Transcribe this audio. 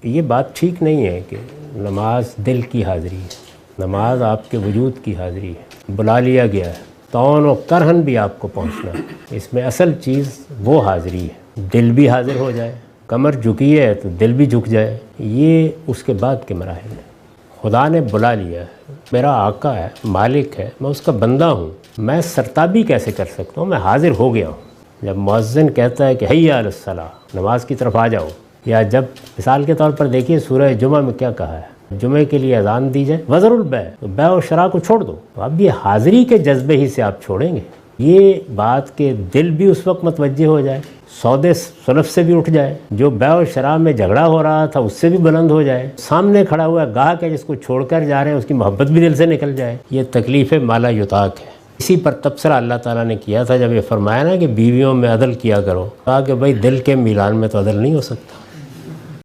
ये बात ठीक नहीं है कि नमाज दिल की हाज़िरी है, नमाज आपके वजूद की हाज़िरी है। बुला लिया गया है, तौन व करहन भी आपको पहुंचना है। इसमें असल चीज़ वो हाज़िरी है, दिल भी हाज़िर हो जाए, कमर झुकी है तो दिल भी झुक जाए, ये उसके बाद के मराहिल हैं। खुदा ने बुला लिया है, मेरा आका है, मालिक है, मैं उसका बंदा हूँ, मैं सरताबी कैसे कर सकता हूँ? मैं हाज़िर हो गया हूँ। जब मुअज्जिन कहता है कि हैया अलस्सलाह, नमाज की तरफ आ जाओ, या जब मिसाल के तौर पर देखिए सूरह जुमा में क्या कहा है, जुमे के लिए अजान दी जाए, वज़रुल बै, तो बै और शरा को छोड़ दो। तो अब ये हाज़िरी के जज्बे ही से आप छोड़ेंगे, ये बात के दिल भी उस वक्त मतवज्जे हो जाए, सौदे सुलफ से भी उठ जाए, जो बै और शराब में झगड़ा हो रहा था उससे भी बुलंद हो जाए, सामने खड़ा हुआ गाहक है जिसको छोड़कर जा रहे हैं उसकी मोहब्बत भी दिल से निकल जाए। ये तकलीफ़ माला युताक है। इसी पर तबसरा अल्लाह ताला ने किया था जब ये फरमाया ना कि बीवियों में अदल किया करो, कहा कि भाई दिल के मिलान में तो अदल नहीं हो सकता।